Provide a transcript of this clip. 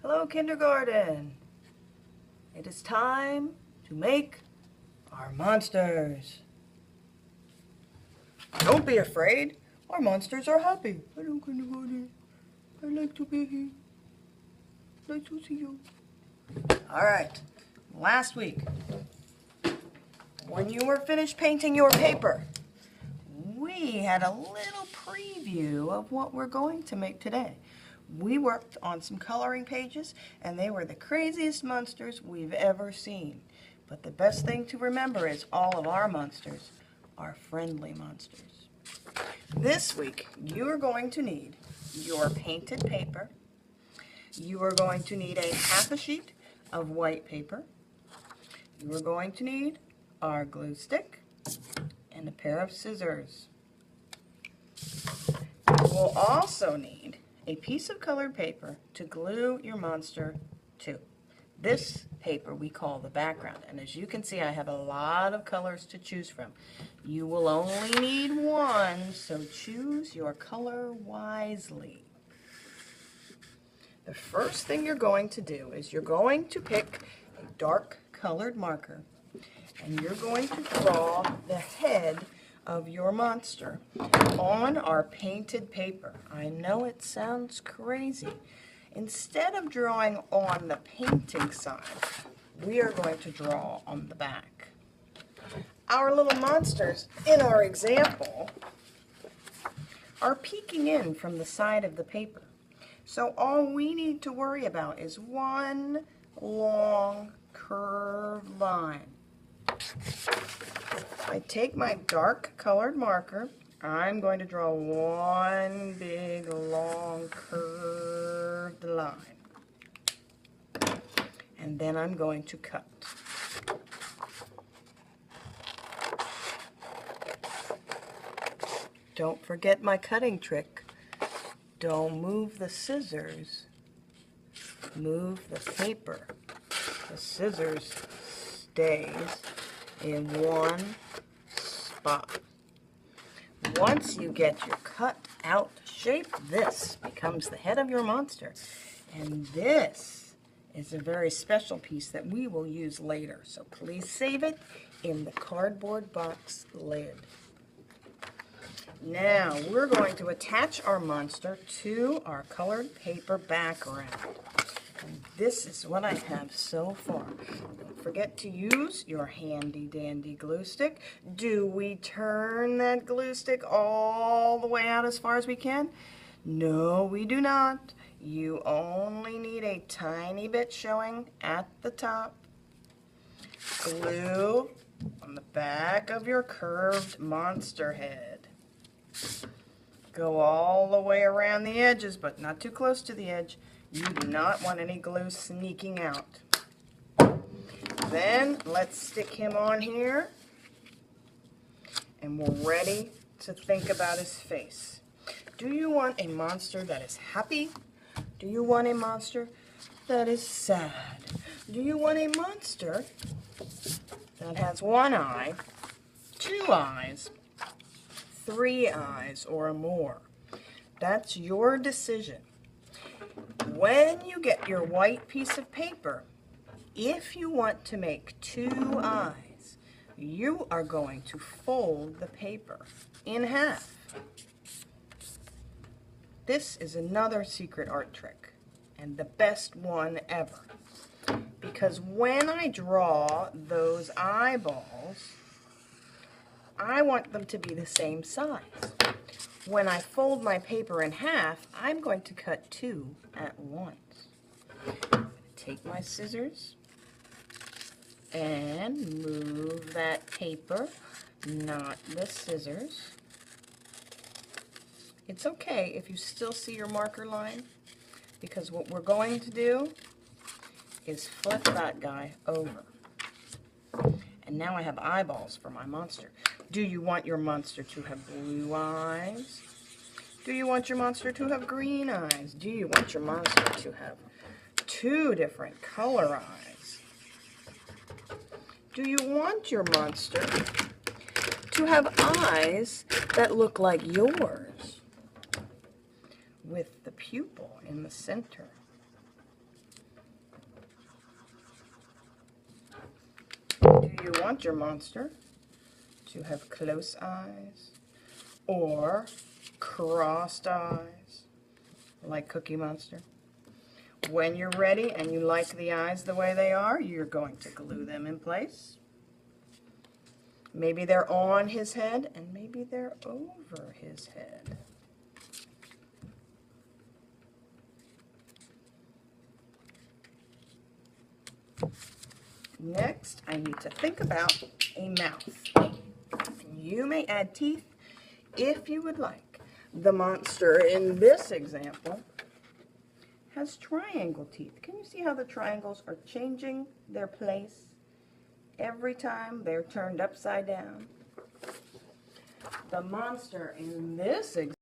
Hello, kindergarten. It is time to make our monsters. Don't be afraid. Our monsters are happy. Hello, kindergarten. I like to be here. Nice to see you. All right. Last week, when you were finished painting your paper, we had a little preview of what we're going to make today. We worked on some coloring pages, and they were the craziest monsters we've ever seen. But the best thing to remember is all of our monsters are friendly monsters. This week, you are going to need your painted paper. You are going to need a half a sheet of white paper. You are going to need our glue stick and a pair of scissors. You will also need a piece of colored paper to glue your monster to. This paper we call the background, and as you can see, I have a lot of colors to choose from. You will only need one, so choose your color wisely. The first thing you're going to do is you're going to pick a dark colored marker, and you're going to draw the head of your monster on our painted paper. I know it sounds crazy. Instead of drawing on the painting side, we are going to draw on the back. Our little monsters in our example are peeking in from the side of the paper. So all we need to worry about is one long curved line. I take my dark colored marker. I'm going to draw one big long curved line. And then I'm going to cut. Don't forget my cutting trick. Don't move the scissors. Move the paper. The scissors stays in one spot. Once you get your cut out shape, this becomes the head of your monster. And this is a very special piece that we will use later. So please save it in the cardboard box lid. Now we're going to attach our monster to our colored paper background. And this is what I have so far. Don't forget to use your handy dandy glue stick. Do we turn that glue stick all the way out as far as we can? No, we do not. You only need a tiny bit showing at the top. Glue on the back of your curved monster head. Go all the way around the edges, but not too close to the edge. You do not want any glue sneaking out. Then let's stick him on here, and we're ready to think about his face. Do you want a monster that is happy? Do you want a monster that is sad? Do you want a monster that has one eye, two eyes, three eyes, or more? That's your decision. When you get your white piece of paper, if you want to make two eyes, you are going to fold the paper in half. This is another secret art trick, and the best one ever. Because when I draw those eyeballs, I want them to be the same size. When I fold my paper in half, I'm going to cut two at once. Take my scissors and move that paper, not the scissors. It's okay if you still see your marker line, because what we're going to do is flip that guy over. And now I have eyeballs for my monster. Do you want your monster to have blue eyes? Do you want your monster to have green eyes? Do you want your monster to have two different color eyes? Do you want your monster to have eyes that look like yours, with the pupil in the center? you want your monster to have close eyes or crossed eyes, like Cookie Monster. When you're ready and you like the eyes the way they are, you're going to glue them in place. Maybe they're on his head and maybe they're over his head. Next, I need to think about a mouth. You may add teeth if you would like. The monster in this example has triangle teeth. Can you see how the triangles are changing their place every time they're turned upside down? The monster in this example